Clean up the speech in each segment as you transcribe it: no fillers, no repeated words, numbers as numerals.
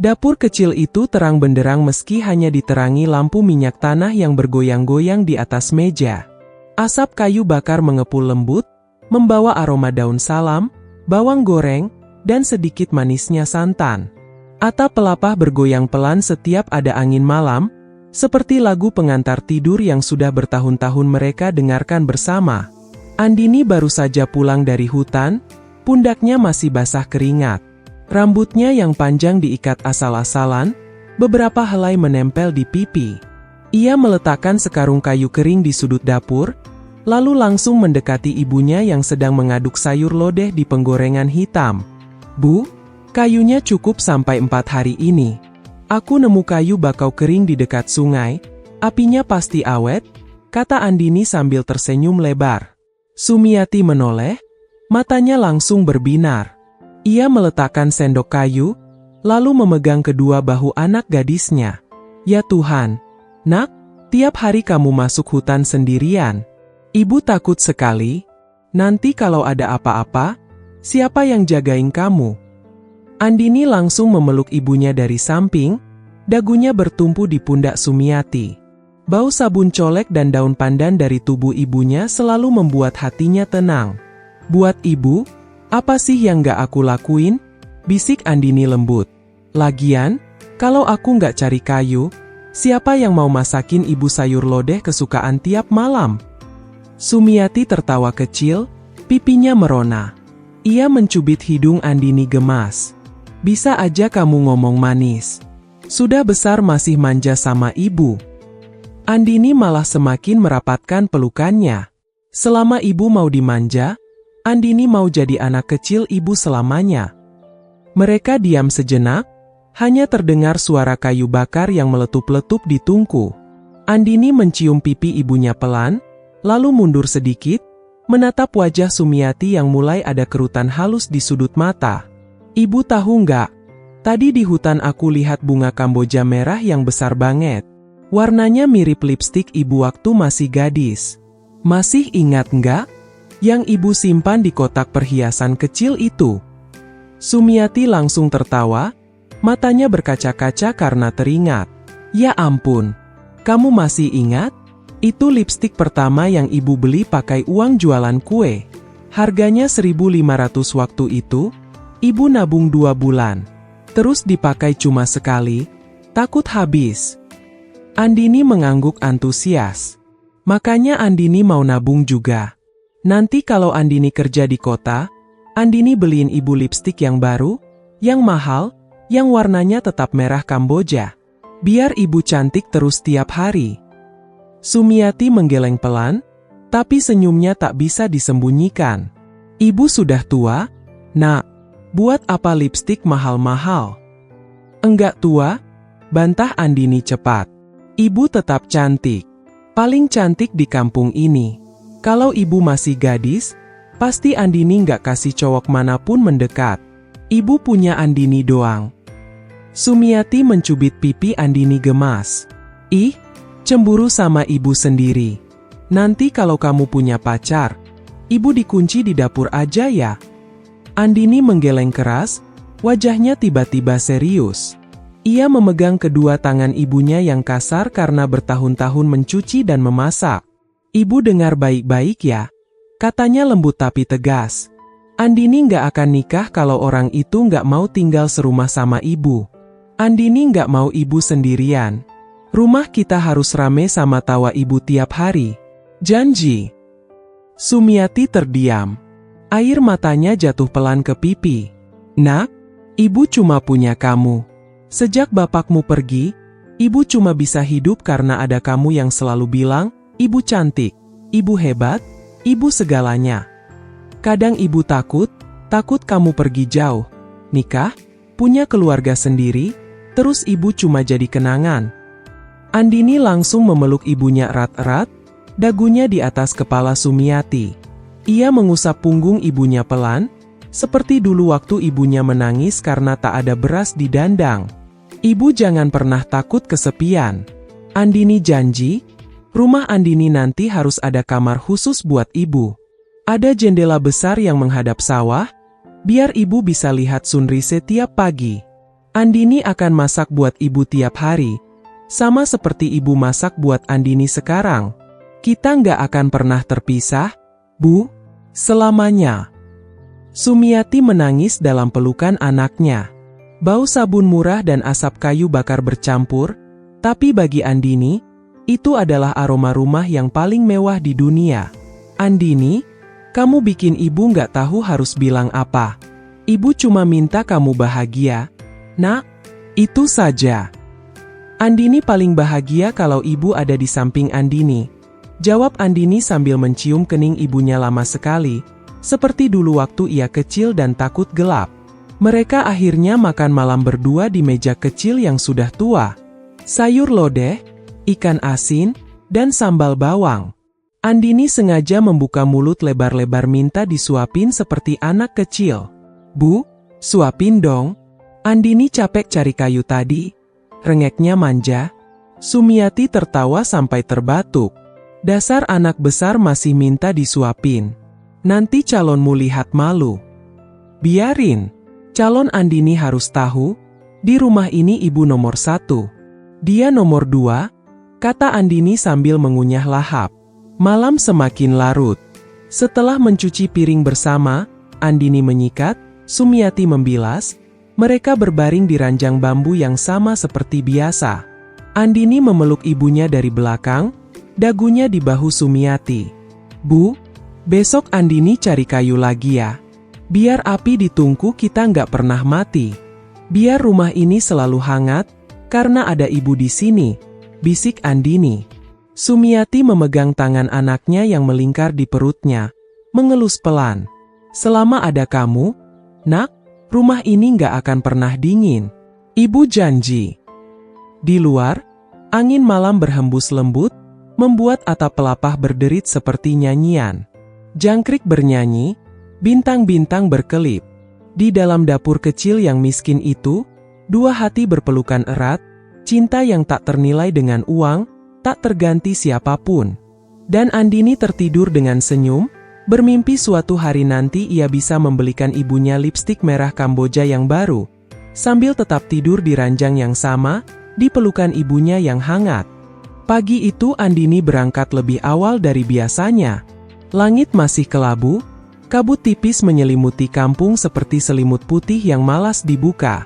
Dapur kecil itu terang benderang meski hanya diterangi lampu minyak tanah yang bergoyang-goyang di atas meja. Asap kayu bakar mengepul lembut, membawa aroma daun salam, bawang goreng, dan sedikit manisnya santan. Atap pelapah bergoyang pelan setiap ada angin malam, seperti lagu pengantar tidur yang sudah bertahun-tahun mereka dengarkan bersama. Andini baru saja pulang dari hutan, pundaknya masih basah keringat. Rambutnya yang panjang diikat asal-asalan, beberapa helai menempel di pipi. Ia meletakkan sekarung kayu kering di sudut dapur, lalu langsung mendekati ibunya yang sedang mengaduk sayur lodeh di penggorengan hitam. "Bu, kayunya cukup sampai 4 hari ini. Aku nemu kayu bakau kering di dekat sungai, apinya pasti awet," kata Andini sambil tersenyum lebar. Sumiati menoleh, matanya langsung berbinar. Ia meletakkan sendok kayu, lalu memegang kedua bahu anak gadisnya. "Ya Tuhan, Nak, tiap hari kamu masuk hutan sendirian. Ibu takut sekali. Nanti kalau ada apa-apa, siapa yang jagain kamu?" Andini langsung memeluk ibunya dari samping, dagunya bertumpu di pundak Sumiati. Bau sabun colek dan daun pandan dari tubuh ibunya selalu membuat hatinya tenang. "Buat ibu, apa sih yang gak aku lakuin?" bisik Andini lembut. "Lagian, kalau aku gak cari kayu, siapa yang mau masakin ibu sayur lodeh kesukaan tiap malam?" Sumiati tertawa kecil, pipinya merona. Ia mencubit hidung Andini gemas. "Bisa aja kamu ngomong manis. Sudah besar masih manja sama ibu." Andini malah semakin merapatkan pelukannya. Selama ibu mau dimanja, Andini mau jadi anak kecil ibu selamanya. Mereka diam sejenak, hanya terdengar suara kayu bakar yang meletup-letup di tungku. Andini mencium pipi ibunya pelan, lalu mundur sedikit, menatap wajah Sumiati yang mulai ada kerutan halus di sudut mata. "Ibu tahu nggak? Tadi di hutan aku lihat bunga kamboja merah yang besar banget. Warnanya mirip lipstik ibu waktu masih gadis. Masih ingat nggak? Yang ibu simpan di kotak perhiasan kecil itu." Sumiati langsung tertawa, matanya berkaca-kaca karena teringat. "Ya ampun, kamu masih ingat? Itu lipstik pertama yang ibu beli pakai uang jualan kue. Harganya 1.500 waktu itu, ibu nabung 2 bulan. Terus dipakai cuma sekali, takut habis." Andini mengangguk antusias. Makanya Andini mau nabung juga. Nanti kalau Andini kerja di kota, Andini beliin ibu lipstik yang baru, yang mahal, yang warnanya tetap merah Kamboja. Biar ibu cantik terus tiap hari. Sumiati menggeleng pelan, tapi senyumnya tak bisa disembunyikan. "Ibu sudah tua, Nak. Buat apa lipstik mahal-mahal?" "Enggak tua," bantah Andini cepat. "Ibu tetap cantik. Paling cantik di kampung ini. Kalau ibu masih gadis, pasti Andini nggak kasih cowok manapun mendekat. Ibu punya Andini doang." Sumiati mencubit pipi Andini gemas. "Ih, cemburu sama ibu sendiri. Nanti kalau kamu punya pacar, ibu dikunci di dapur aja ya." Andini menggeleng keras, wajahnya tiba-tiba serius. Ia memegang kedua tangan ibunya yang kasar karena bertahun-tahun mencuci dan memasak. "Ibu dengar baik-baik ya," katanya lembut tapi tegas. "Andini nggak akan nikah kalau orang itu nggak mau tinggal serumah sama ibu. Andini nggak mau ibu sendirian. Rumah kita harus rame sama tawa ibu tiap hari. Janji." Sumiati terdiam. Air matanya jatuh pelan ke pipi. "Nak, ibu cuma punya kamu. Sejak bapakmu pergi, ibu cuma bisa hidup karena ada kamu yang selalu bilang, 'Ibu cantik, ibu hebat, ibu segalanya.' Kadang ibu takut kamu pergi jauh, nikah, punya keluarga sendiri, terus ibu cuma jadi kenangan." Andini langsung memeluk ibunya erat-erat, dagunya di atas kepala Sumiati. Ia mengusap punggung ibunya pelan, seperti dulu waktu ibunya menangis karena tak ada beras di dandang. "Ibu jangan pernah takut kesepian. Andini janji, rumah Andini nanti harus ada kamar khusus buat ibu. Ada jendela besar yang menghadap sawah, biar ibu bisa lihat sunrise tiap pagi. Andini akan masak buat ibu tiap hari. Sama seperti ibu masak buat Andini sekarang. Kita nggak akan pernah terpisah, Bu. Selamanya. Sumiati menangis dalam pelukan anaknya. Bau sabun murah dan asap kayu bakar bercampur, tapi bagi Andini, itu adalah aroma rumah yang paling mewah di dunia. Andini, kamu bikin ibu nggak tahu harus bilang apa. Ibu cuma minta kamu bahagia. Nak, itu saja. Andini paling bahagia kalau ibu ada di samping Andini. Jawab Andini sambil mencium kening ibunya lama sekali, seperti dulu waktu ia kecil dan takut gelap. Mereka akhirnya makan malam berdua di meja kecil yang sudah tua. Sayur lodeh, ikan asin, dan sambal bawang. Andini sengaja membuka mulut lebar-lebar minta disuapin seperti anak kecil. Bu, suapin dong. Andini capek cari kayu tadi. Rengeknya manja. Sumiati tertawa sampai terbatuk. Dasar anak besar masih minta disuapin. Nanti calonmu lihat malu. Biarin. Calon Andini harus tahu, di rumah ini ibu nomor 1. Dia nomor 2, kata Andini sambil mengunyah lahap. Malam semakin larut. Setelah mencuci piring bersama, Andini menyikat, Sumiati membilas, mereka berbaring di ranjang bambu yang sama seperti biasa. Andini memeluk ibunya dari belakang, dagunya di bahu Sumiati. Bu, besok Andini cari kayu lagi ya. Biar api di tungku kita nggak pernah mati. Biar rumah ini selalu hangat, karena ada ibu di sini, bisik Andini. Sumiati memegang tangan anaknya yang melingkar di perutnya, mengelus pelan. Selama ada kamu, Nak, rumah ini nggak akan pernah dingin. Ibu janji. Di luar, angin malam berhembus lembut, membuat atap pelapah berderit seperti nyanyian. Jangkrik bernyanyi, bintang-bintang berkelip. Di dalam dapur kecil yang miskin itu, dua hati berpelukan erat, cinta yang tak ternilai dengan uang, tak terganti siapapun. Dan Andini tertidur dengan senyum, bermimpi suatu hari nanti ia bisa membelikan ibunya lipstik merah Kamboja yang baru, sambil tetap tidur di ranjang yang sama, di pelukan ibunya yang hangat. Pagi itu Andini berangkat lebih awal dari biasanya. Langit masih kelabu, kabut tipis menyelimuti kampung seperti selimut putih yang malas dibuka.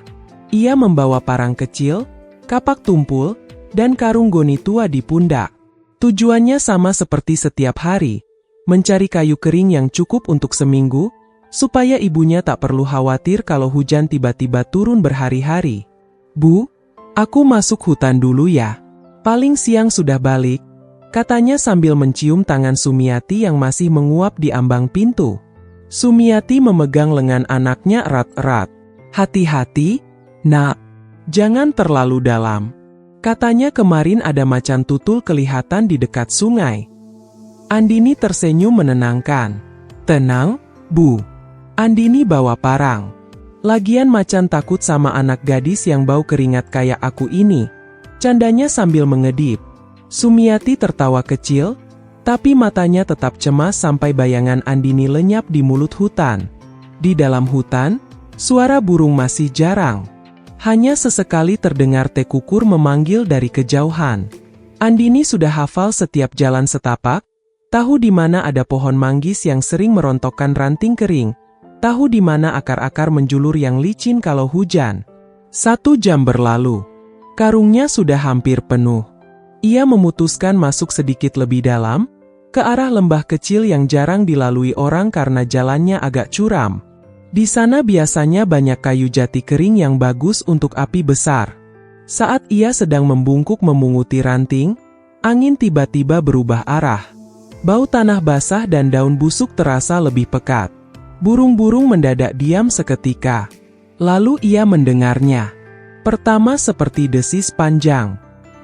Ia membawa parang kecil, kapak tumpul, dan karung goni tua di pundak. Tujuannya sama seperti setiap hari, mencari kayu kering yang cukup untuk seminggu, supaya ibunya tak perlu khawatir kalau hujan tiba-tiba turun berhari-hari. Bu, aku masuk hutan dulu ya. Paling siang sudah balik, katanya sambil mencium tangan Sumiati yang masih menguap di ambang pintu. Sumiati memegang lengan anaknya erat-erat. Hati-hati, Nak. Jangan terlalu dalam. Katanya kemarin ada macan tutul kelihatan di dekat sungai. Andini tersenyum menenangkan. Tenang, Bu. Andini bawa parang. Lagian macan takut sama anak gadis yang bau keringat kayak aku ini. Candanya sambil mengedip. Sumiati tertawa kecil, tapi matanya tetap cemas sampai bayangan Andini lenyap di mulut hutan. Di dalam hutan, suara burung masih jarang. Hanya sesekali terdengar tekukur memanggil dari kejauhan. Andini sudah hafal setiap jalan setapak, tahu di mana ada pohon manggis yang sering merontokkan ranting kering, tahu di mana akar-akar menjulur yang licin kalau hujan. 1 jam berlalu. Karungnya sudah hampir penuh. Ia memutuskan masuk sedikit lebih dalam, ke arah lembah kecil yang jarang dilalui orang karena jalannya agak curam. Di sana biasanya banyak kayu jati kering yang bagus untuk api besar. Saat ia sedang membungkuk memunguti ranting, angin tiba-tiba berubah arah. Bau tanah basah dan daun busuk terasa lebih pekat. Burung-burung mendadak diam seketika. Lalu ia mendengarnya. Pertama seperti desis panjang.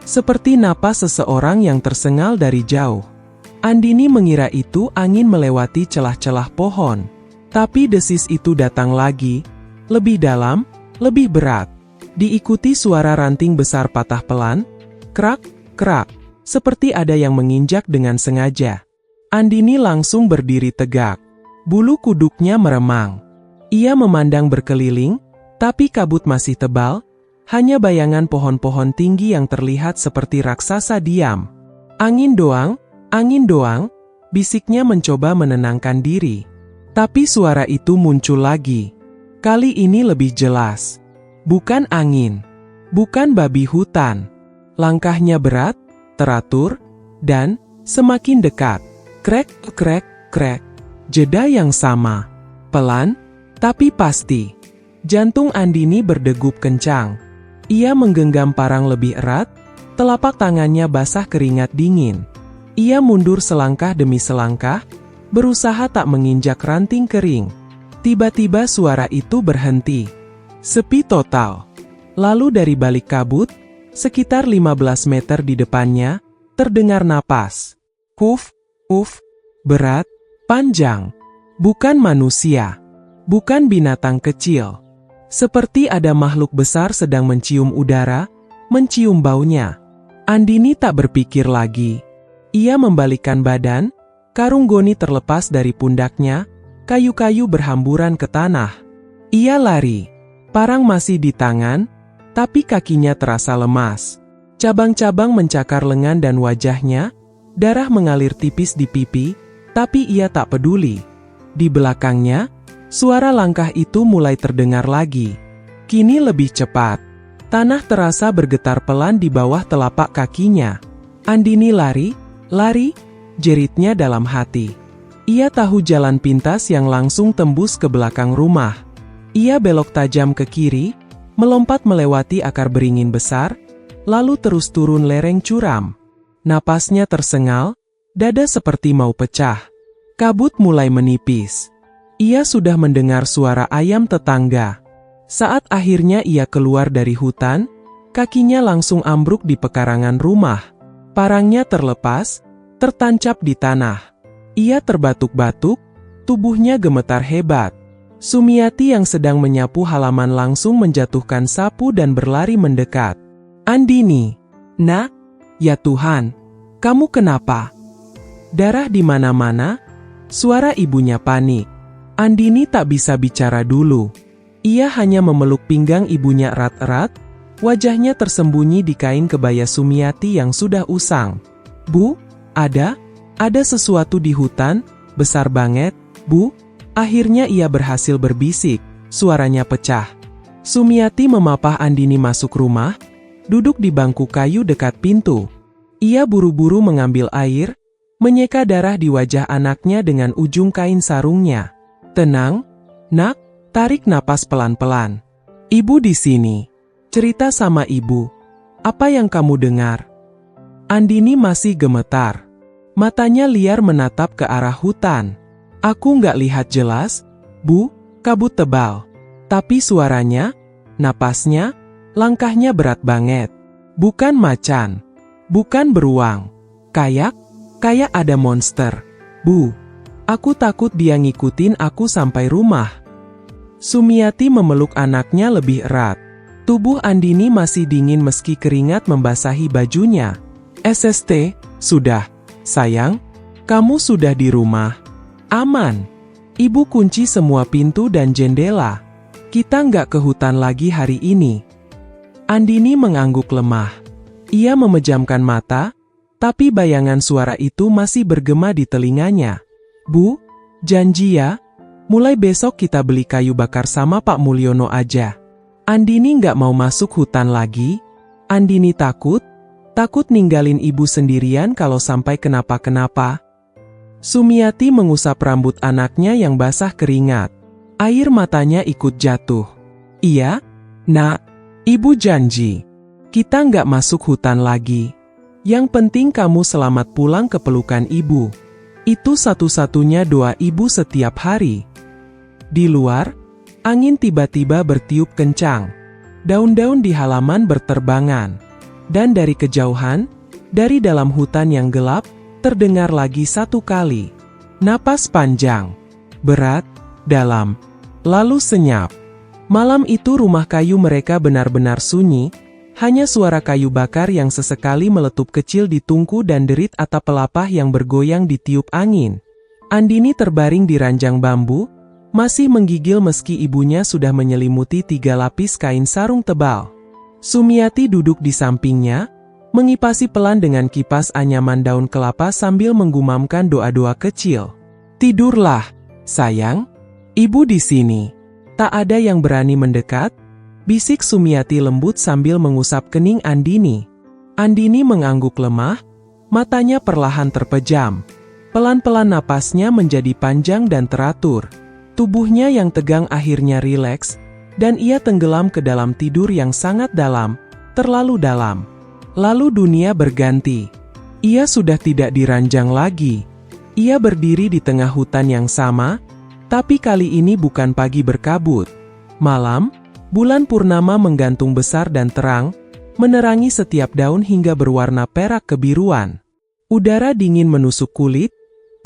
Seperti napas seseorang yang tersengal dari jauh. Andini mengira itu angin melewati celah-celah pohon. Tapi desis itu datang lagi, lebih dalam, lebih berat. Diikuti suara ranting besar patah pelan, krak, krak, seperti ada yang menginjak dengan sengaja. Andini langsung berdiri tegak. Bulu kuduknya meremang. Ia memandang berkeliling, tapi kabut masih tebal, Hanya bayangan pohon-pohon tinggi yang terlihat seperti raksasa diam. Angin doang, bisiknya mencoba menenangkan diri. Tapi suara itu muncul lagi. Kali ini lebih jelas. Bukan angin. Bukan babi hutan. Langkahnya berat, teratur, dan semakin dekat. Krek, krek, krek. Jeda yang sama. Pelan, tapi pasti. Jantung Andini berdegup kencang. Ia menggenggam parang lebih erat, telapak tangannya basah keringat dingin. Ia mundur selangkah demi selangkah, berusaha tak menginjak ranting kering. Tiba-tiba suara itu berhenti. Sepi total. Lalu dari balik kabut, sekitar 15 meter di depannya, terdengar napas. Uf, berat, panjang. Bukan manusia. Bukan binatang kecil. Seperti ada makhluk besar sedang mencium udara, mencium baunya. Andini tak berpikir lagi. Ia membalikkan badan, karung goni terlepas dari pundaknya, kayu-kayu berhamburan ke tanah. Ia lari. Parang masih di tangan, tapi kakinya terasa lemas. Cabang-cabang mencakar lengan dan wajahnya, darah mengalir tipis di pipi, tapi ia tak peduli. Di belakangnya, suara langkah itu mulai terdengar lagi. Kini lebih cepat. Tanah terasa bergetar pelan di bawah telapak kakinya. Andini lari, jeritnya dalam hati. Ia tahu jalan pintas yang langsung tembus ke belakang rumah. Ia belok tajam ke kiri, melompat melewati akar beringin besar, lalu terus turun lereng curam. Napasnya tersengal, dada seperti mau pecah. Kabut mulai menipis. Ia sudah mendengar suara ayam tetangga. Saat akhirnya ia keluar dari hutan, kakinya langsung ambruk di pekarangan rumah. Parangnya terlepas, tertancap di tanah. Ia terbatuk-batuk, tubuhnya gemetar hebat. Sumiati yang sedang menyapu halaman langsung menjatuhkan sapu dan berlari mendekat. Andini, nak, ya Tuhan, kamu kenapa? Darah di mana-mana, suara ibunya panik. Andini tak bisa bicara dulu. Ia hanya memeluk pinggang ibunya erat-erat, wajahnya tersembunyi di kain kebaya Sumiati yang sudah usang. Bu, ada sesuatu di hutan, besar banget, Bu. Akhirnya ia berhasil berbisik, suaranya pecah. Sumiati memapah Andini masuk rumah, duduk di bangku kayu dekat pintu. Ia buru-buru mengambil air, menyeka darah di wajah anaknya dengan ujung kain sarungnya. Tenang, nak, tarik napas pelan-pelan. Ibu di sini. Cerita sama ibu. Apa yang kamu dengar? Andini masih gemetar. Matanya liar menatap ke arah hutan. Aku nggak lihat jelas, Bu, kabut tebal. Tapi suaranya, napasnya, langkahnya berat banget. Bukan macan. Bukan beruang. Kayak ada monster. Bu, aku takut dia ngikutin aku sampai rumah. Sumiati memeluk anaknya lebih erat. Tubuh Andini masih dingin meski keringat membasahi bajunya. SST, sudah. Sayang, kamu sudah di rumah. Aman. Ibu kunci semua pintu dan jendela. Kita nggak ke hutan lagi hari ini. Andini mengangguk lemah. Ia memejamkan mata, tapi bayangan suara itu masih bergema di telinganya. Bu, janji ya, mulai besok kita beli kayu bakar sama Pak Mulyono aja. Andini nggak mau masuk hutan lagi. Andini takut ninggalin ibu sendirian kalau sampai kenapa-kenapa. Sumiati mengusap rambut anaknya yang basah keringat. Air matanya ikut jatuh. Iya, nak, ibu janji. Kita nggak masuk hutan lagi. Yang penting kamu selamat pulang ke pelukan ibu. Itu satu-satunya doa ibu setiap hari. Di luar, angin tiba-tiba bertiup kencang. Daun-daun di halaman berterbangan. Dan dari kejauhan, dari dalam hutan yang gelap, terdengar lagi satu kali. Napas panjang, berat, dalam, lalu senyap. Malam itu rumah kayu mereka benar-benar sunyi, hanya suara kayu bakar yang sesekali meletup kecil di tungku dan derit atap pelapah yang bergoyang ditiup angin. Andini terbaring di ranjang bambu, masih menggigil meski ibunya sudah menyelimuti 3 lapis kain sarung tebal. Sumiati duduk di sampingnya, mengipasi pelan dengan kipas anyaman daun kelapa sambil menggumamkan doa-doa kecil. "Tidurlah, sayang. Ibu di sini." Tak ada yang berani mendekat, bisik Sumiati lembut sambil mengusap kening Andini. Andini mengangguk lemah, matanya perlahan terpejam. Pelan-pelan napasnya menjadi panjang dan teratur. Tubuhnya yang tegang akhirnya rileks, dan ia tenggelam ke dalam tidur yang sangat dalam, terlalu dalam. Lalu dunia berganti. Ia sudah tidak diranjang lagi. Ia berdiri di tengah hutan yang sama, tapi kali ini bukan pagi berkabut. Malam, bulan purnama menggantung besar dan terang, menerangi setiap daun hingga berwarna perak kebiruan. Udara dingin menusuk kulit,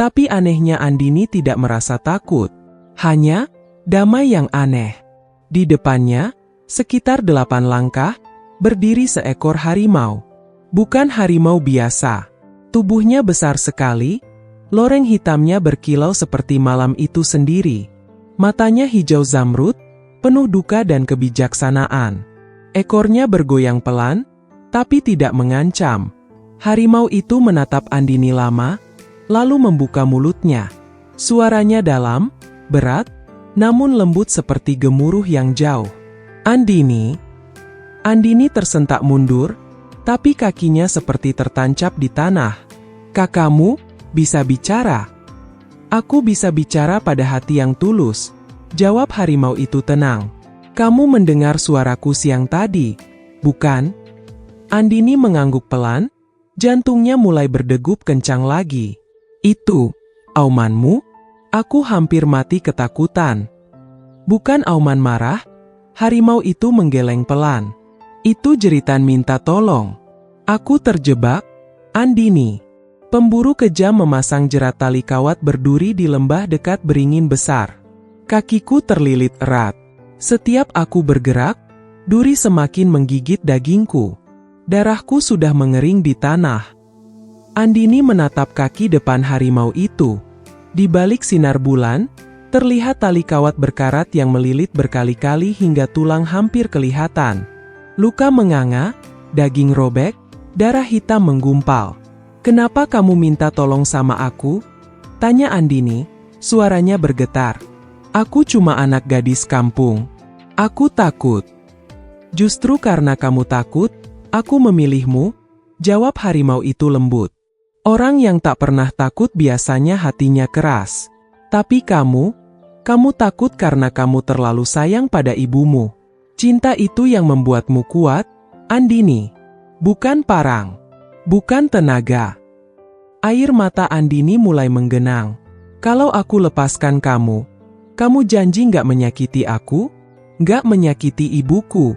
tapi anehnya Andini tidak merasa takut. Hanya damai yang aneh. Di depannya, sekitar 8 langkah, berdiri seekor harimau. Bukan harimau biasa. Tubuhnya besar sekali, loreng hitamnya berkilau seperti malam itu sendiri. Matanya hijau zamrud, penuh duka dan kebijaksanaan. Ekornya bergoyang pelan, tapi tidak mengancam. Harimau itu menatap Andini lama, lalu membuka mulutnya. Suaranya dalam, berat, namun lembut seperti gemuruh yang jauh. "Andini." Andini tersentak mundur, tapi kakinya seperti tertancap di tanah. "Kakakmu bisa bicara?" "Aku bisa bicara pada hati yang tulus," jawab harimau itu tenang. "Kamu mendengar suaraku siang tadi, bukan?" Andini mengangguk pelan, jantungnya mulai berdegup kencang lagi. "Itu aumanmu?" "Aku hampir mati ketakutan." "Bukan auman marah," harimau itu menggeleng pelan. "Itu jeritan minta tolong. Aku terjebak, Andini." Pemburu kejam memasang jerat tali kawat berduri di lembah dekat beringin besar. "Kakiku terlilit erat. Setiap aku bergerak, duri semakin menggigit dagingku. Darahku sudah mengering di tanah." Andini menatap kaki depan harimau itu. Di balik sinar bulan, terlihat tali kawat berkarat yang melilit berkali-kali hingga tulang hampir kelihatan. Luka menganga, daging robek, darah hitam menggumpal. "Kenapa kamu minta tolong sama aku?" tanya Andini, suaranya bergetar. "Aku cuma anak gadis kampung. Aku takut." "Justru karena kamu takut, aku memilihmu," jawab harimau itu lembut. "Orang yang tak pernah takut biasanya hatinya keras. Tapi kamu takut karena kamu terlalu sayang pada ibumu. Cinta itu yang membuatmu kuat, Andini. Bukan parang. Bukan tenaga." Air mata Andini mulai menggenang. "Kalau aku lepaskan kamu janji nggak menyakiti aku? Nggak menyakiti ibuku?"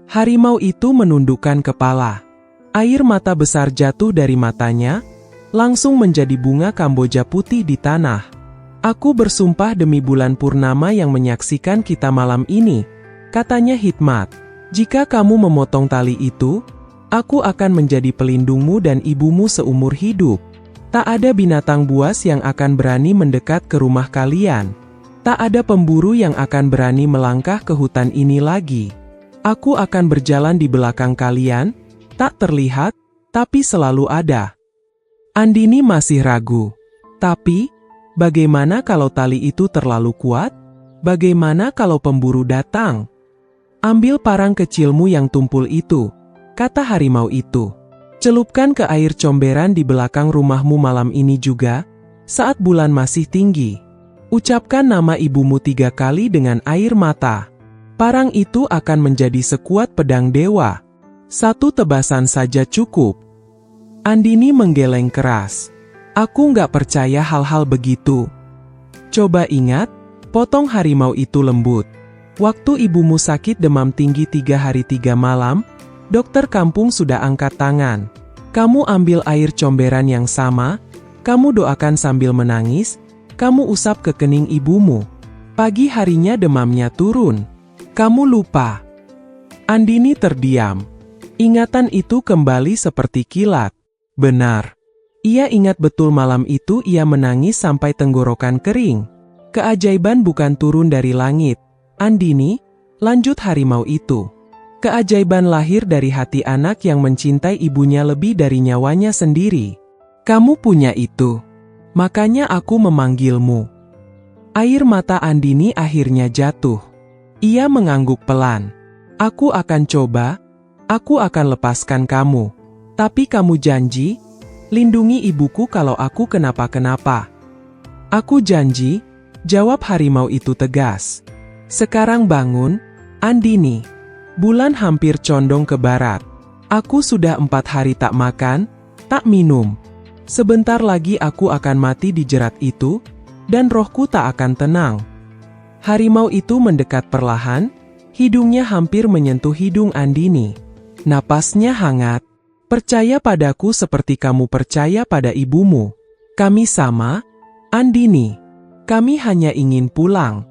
Harimau itu menundukkan kepala. Air mata besar jatuh dari matanya, langsung menjadi bunga Kamboja putih di tanah. "Aku bersumpah demi bulan purnama yang menyaksikan kita malam ini," katanya hikmat. "Jika kamu memotong tali itu, aku akan menjadi pelindungmu dan ibumu seumur hidup. Tak ada binatang buas yang akan berani mendekat ke rumah kalian. Tak ada pemburu yang akan berani melangkah ke hutan ini lagi. Aku akan berjalan di belakang kalian, tak terlihat, tapi selalu ada." Andini masih ragu. "Tapi, bagaimana kalau tali itu terlalu kuat? Bagaimana kalau pemburu datang?" "Ambil parang kecilmu yang tumpul itu," kata harimau itu. "Celupkan ke air comberan di belakang rumahmu malam ini juga, saat bulan masih tinggi. Ucapkan nama ibumu 3 kali dengan air mata. Parang itu akan menjadi sekuat pedang dewa. 1 tebasan saja cukup." Andini menggeleng keras. "Aku nggak percaya hal-hal begitu." "Coba ingat," potong harimau itu lembut. "Waktu ibumu sakit demam tinggi 3 hari 3 malam, dokter kampung sudah angkat tangan. Kamu ambil air comberan yang sama, kamu doakan sambil menangis, kamu usap ke kening ibumu. Pagi harinya demamnya turun. Kamu lupa." Andini terdiam. Ingatan itu kembali seperti kilat. Benar. Ia ingat betul malam itu ia menangis sampai tenggorokan kering. "Keajaiban bukan turun dari langit, Andini," lanjut harimau itu. Keajaiban lahir dari hati anak yang mencintai ibunya lebih dari nyawanya sendiri. Kamu punya itu. Makanya aku memanggilmu. Air mata Andini akhirnya jatuh. Ia mengangguk pelan. Aku akan coba. Aku akan lepaskan kamu. Tapi kamu janji, lindungi ibuku kalau aku kenapa-kenapa. Aku janji, jawab harimau itu tegas. Sekarang bangun, Andini. Bulan hampir condong ke barat. Aku sudah 4 hari tak makan, tak minum. Sebentar lagi aku akan mati di jerat itu, dan rohku tak akan tenang. Harimau itu mendekat perlahan, hidungnya hampir menyentuh hidung Andini. Napasnya hangat. Percaya padaku seperti kamu percaya pada ibumu. Kami sama, Andini. Kami hanya ingin pulang.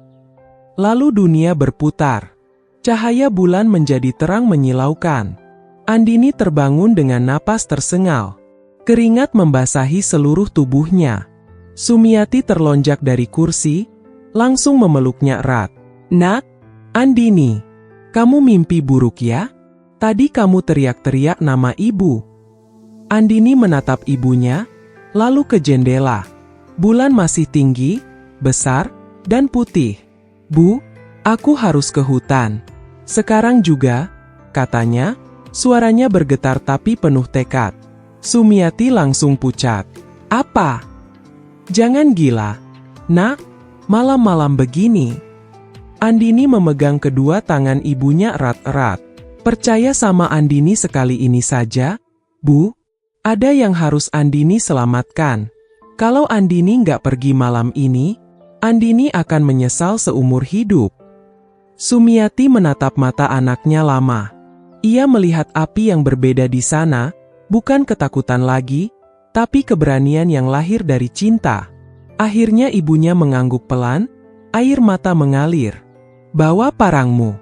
Lalu dunia berputar. Cahaya bulan menjadi terang menyilaukan. Andini terbangun dengan napas tersengal. Keringat membasahi seluruh tubuhnya. Sumiati terlonjak dari kursi, langsung memeluknya erat. Nak, Andini, kamu mimpi buruk ya? Tadi kamu teriak-teriak nama ibu. Andini menatap ibunya, lalu ke jendela. Bulan masih tinggi, besar, dan putih. Bu, aku harus ke hutan. Sekarang juga, katanya, suaranya bergetar tapi penuh tekad. Sumiati langsung pucat. Apa? Jangan gila. Nak, malam-malam begini. Andini memegang kedua tangan ibunya erat-erat. Percaya sama Andini sekali ini saja, Bu. Ada yang harus Andini selamatkan. Kalau Andini nggak pergi malam ini, Andini akan menyesal seumur hidup. Sumiati menatap mata anaknya lama. Ia melihat api yang berbeda di sana, bukan ketakutan lagi, tapi keberanian yang lahir dari cinta. Akhirnya ibunya mengangguk pelan, air mata mengalir. Bawa parangmu.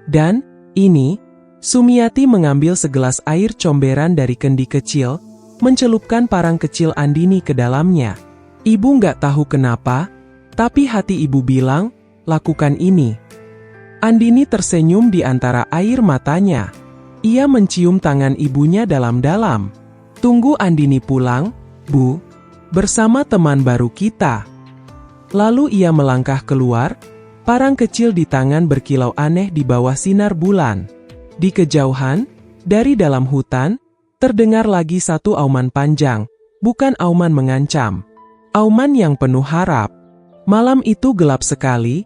Dan, ini, Sumiati mengambil segelas air comberan dari kendi kecil, mencelupkan parang kecil Andini ke dalamnya. Ibu nggak tahu kenapa, tapi hati ibu bilang, lakukan ini. Andini tersenyum di antara air matanya. Ia mencium tangan ibunya dalam-dalam. Tunggu Andini pulang, Bu, bersama teman baru kita. Lalu ia melangkah keluar, parang kecil di tangan berkilau aneh di bawah sinar bulan. Di kejauhan, dari dalam hutan, terdengar lagi satu auman panjang, bukan auman mengancam. Auman yang penuh harap. Malam itu gelap sekali,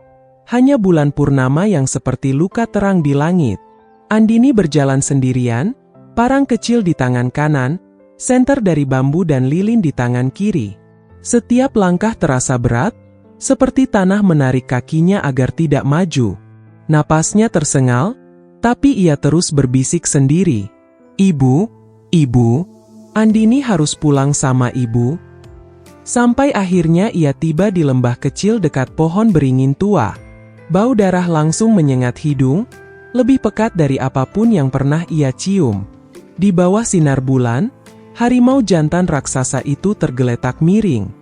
hanya bulan purnama yang seperti luka terang di langit. Andini berjalan sendirian, parang kecil di tangan kanan, senter dari bambu dan lilin di tangan kiri. Setiap langkah terasa berat, seperti tanah menarik kakinya agar tidak maju. Napasnya tersengal, tapi ia terus berbisik sendiri. Ibu, ibu, Andini harus pulang sama ibu. Sampai akhirnya ia tiba di lembah kecil dekat pohon beringin tua. Bau darah langsung menyengat hidung, lebih pekat dari apapun yang pernah ia cium. Di bawah sinar bulan, harimau jantan raksasa itu tergeletak miring.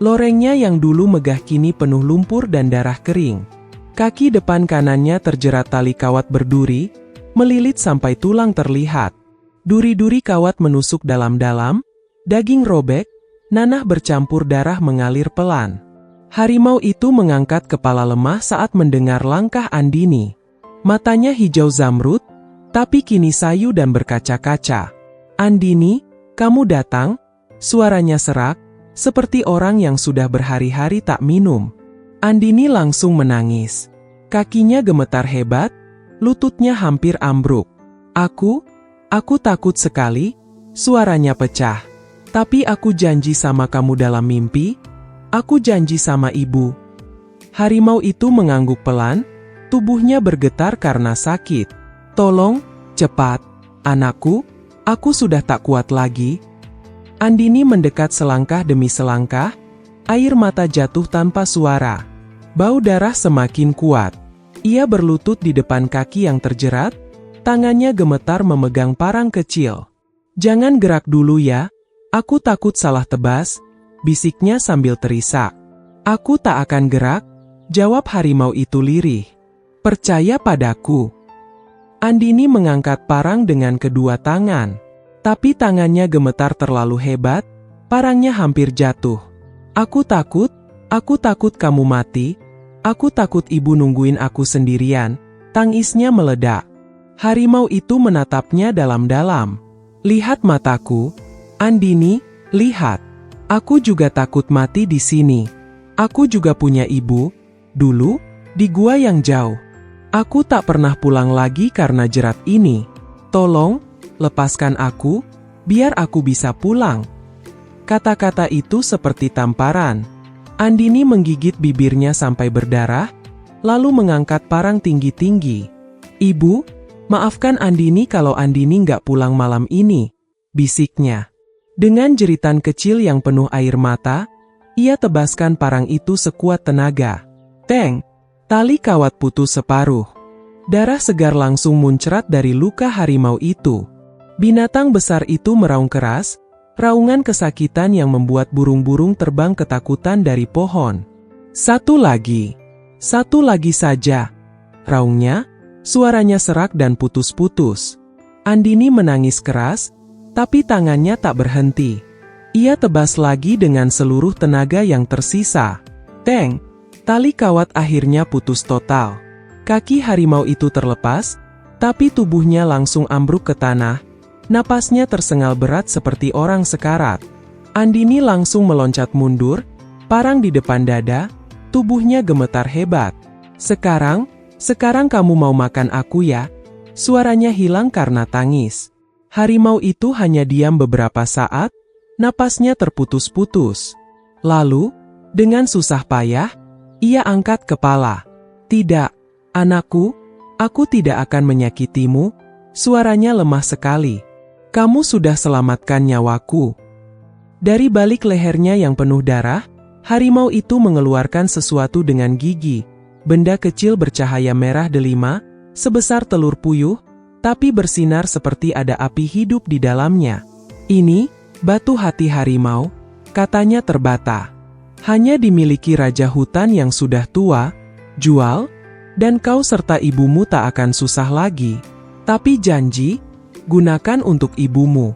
Lorengnya yang dulu megah kini penuh lumpur dan darah kering. Kaki depan kanannya terjerat tali kawat berduri, melilit sampai tulang terlihat. Duri-duri kawat menusuk dalam-dalam, daging robek, nanah bercampur darah mengalir pelan. Harimau itu mengangkat kepala lemah saat mendengar langkah Andini. Matanya hijau zamrud, tapi kini sayu dan berkaca-kaca. Andini, kamu datang? Suaranya serak, seperti orang yang sudah berhari-hari tak minum. Andini langsung menangis. Kakinya gemetar hebat, lututnya hampir ambruk. Aku takut sekali, suaranya pecah. Tapi aku janji sama kamu dalam mimpi, aku janji sama ibu. Harimau itu mengangguk pelan, tubuhnya bergetar karena sakit. Tolong, cepat, anakku, aku sudah tak kuat lagi. Andini mendekat selangkah demi selangkah, air mata jatuh tanpa suara. Bau darah semakin kuat. Ia berlutut di depan kaki yang terjerat, tangannya gemetar memegang parang kecil. Jangan gerak dulu ya, aku takut salah tebas, bisiknya sambil terisak. Aku tak akan gerak, jawab harimau itu lirih. Percaya padaku. Andini mengangkat parang dengan kedua tangan. Tapi tangannya gemetar terlalu hebat, parangnya hampir jatuh. Aku takut kamu mati. Aku takut ibu nungguin aku sendirian. Tangisnya meledak. Harimau itu menatapnya dalam-dalam. Lihat mataku, Andini, lihat. Aku juga takut mati di sini. Aku juga punya ibu, dulu, di gua yang jauh. Aku tak pernah pulang lagi karena jerat ini. Tolong, lepaskan aku, biar aku bisa pulang. Kata-kata itu seperti tamparan. Andini menggigit bibirnya sampai berdarah, lalu mengangkat parang tinggi-tinggi. Ibu, maafkan Andini kalau Andini nggak pulang malam ini, bisiknya. Dengan jeritan kecil yang penuh air mata, ia tebaskan parang itu sekuat tenaga. Teng! Tali kawat putus separuh. Darah segar langsung muncrat dari luka harimau itu. Binatang besar itu meraung keras, raungan kesakitan yang membuat burung-burung terbang ketakutan dari pohon. Satu lagi saja. Raungnya, suaranya serak dan putus-putus. Andini menangis keras, tapi tangannya tak berhenti. Ia tebas lagi dengan seluruh tenaga yang tersisa. Teng! Tali kawat akhirnya putus total. Kaki harimau itu terlepas, tapi tubuhnya langsung ambruk ke tanah. Napasnya tersengal berat seperti orang sekarat. Andini langsung meloncat mundur, parang di depan dada, tubuhnya gemetar hebat. Sekarang kamu mau makan aku ya? Suaranya hilang karena tangis. Harimau itu hanya diam beberapa saat, napasnya terputus-putus. Lalu, dengan susah payah, ia angkat kepala. Tidak, anakku, aku tidak akan menyakitimu. Suaranya lemah sekali. Kamu sudah selamatkan nyawaku. Dari balik lehernya yang penuh darah, harimau itu mengeluarkan sesuatu dengan gigi. Benda kecil bercahaya merah delima, sebesar telur puyuh, tapi bersinar seperti ada api hidup di dalamnya. Ini, batu hati harimau, katanya terbata. Hanya dimiliki raja hutan yang sudah tua, jual, dan kau serta ibumu tak akan susah lagi. Tapi janji, gunakan untuk ibumu.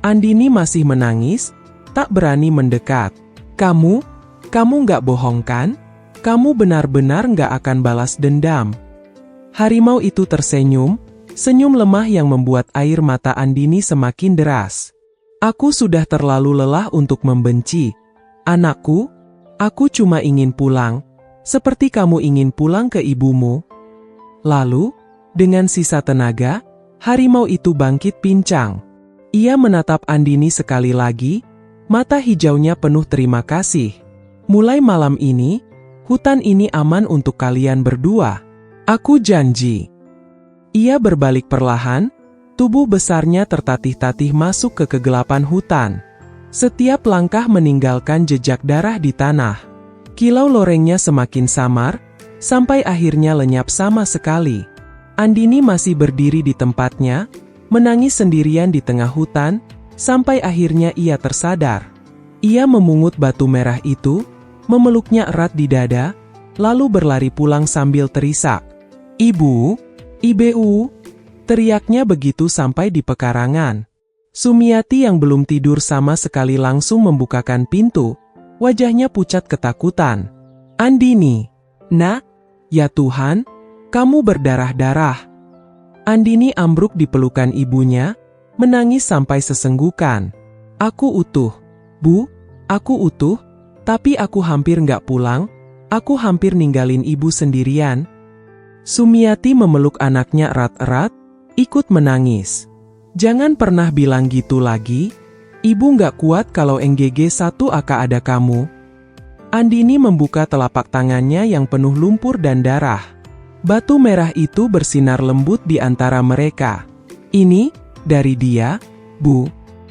Andini masih menangis, tak berani mendekat. Kamu nggak bohong kan? Kamu benar-benar nggak akan balas dendam. Harimau itu tersenyum, senyum lemah yang membuat air mata Andini semakin deras. Aku sudah terlalu lelah untuk membenci. Anakku, aku cuma ingin pulang, seperti kamu ingin pulang ke ibumu. Lalu, dengan sisa tenaga, harimau itu bangkit pincang. Ia menatap Andini sekali lagi, mata hijaunya penuh terima kasih. Mulai malam ini, hutan ini aman untuk kalian berdua. Aku janji. Ia berbalik perlahan, tubuh besarnya tertatih-tatih masuk ke kegelapan hutan. Setiap langkah meninggalkan jejak darah di tanah. Kilau lorengnya semakin samar, sampai akhirnya lenyap sama sekali. Andini masih berdiri di tempatnya, menangis sendirian di tengah hutan, sampai akhirnya ia tersadar. Ia memungut batu merah itu, memeluknya erat di dada, lalu berlari pulang sambil terisak. Ibu, Ibu, teriaknya begitu sampai di pekarangan. Sumiati yang belum tidur sama sekali langsung membukakan pintu, wajahnya pucat ketakutan. Andini, nak, ya Tuhan, kamu berdarah-darah. Andini ambruk di pelukan ibunya, menangis sampai sesenggukan. Aku utuh, Bu, aku utuh, tapi aku hampir nggak pulang, aku hampir ninggalin ibu sendirian. Sumiati memeluk anaknya erat-erat, ikut menangis. Jangan pernah bilang gitu lagi, ibu nggak kuat kalau NGG 1 AK ada kamu. Andini membuka telapak tangannya yang penuh lumpur dan darah. Batu merah itu bersinar lembut di antara mereka. Ini, dari dia, Bu,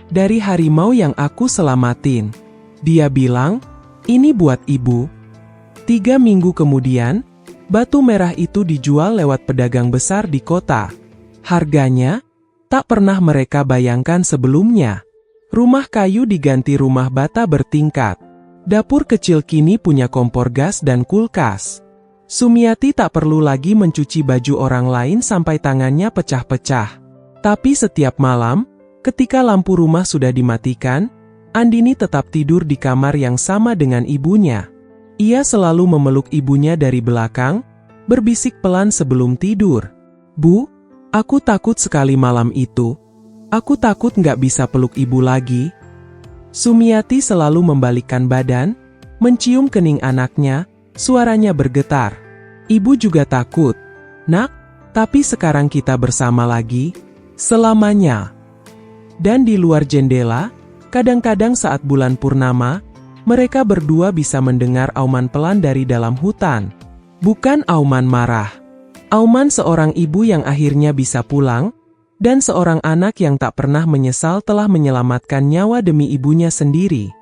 dari harimau yang aku selamatin. Dia bilang, ini buat ibu. 3 minggu kemudian, batu merah itu dijual lewat pedagang besar di kota. Harganya, tak pernah mereka bayangkan sebelumnya. Rumah kayu diganti rumah bata bertingkat. Dapur kecil kini punya kompor gas dan kulkas. Sumiati tak perlu lagi mencuci baju orang lain sampai tangannya pecah-pecah. Tapi setiap malam, ketika lampu rumah sudah dimatikan, Andini tetap tidur di kamar yang sama dengan ibunya. Ia selalu memeluk ibunya dari belakang, berbisik pelan sebelum tidur. "Bu, aku takut sekali malam itu. Aku takut nggak bisa peluk ibu lagi." Sumiati selalu membalikkan badan, mencium kening anaknya, suaranya bergetar. "Ibu juga takut, Nak, tapi sekarang kita bersama lagi, selamanya." Dan di luar jendela, kadang-kadang saat bulan purnama, mereka berdua bisa mendengar auman pelan dari dalam hutan. Bukan auman marah. Auman seorang ibu yang akhirnya bisa pulang, dan seorang anak yang tak pernah menyesal telah menyelamatkan nyawa demi ibunya sendiri.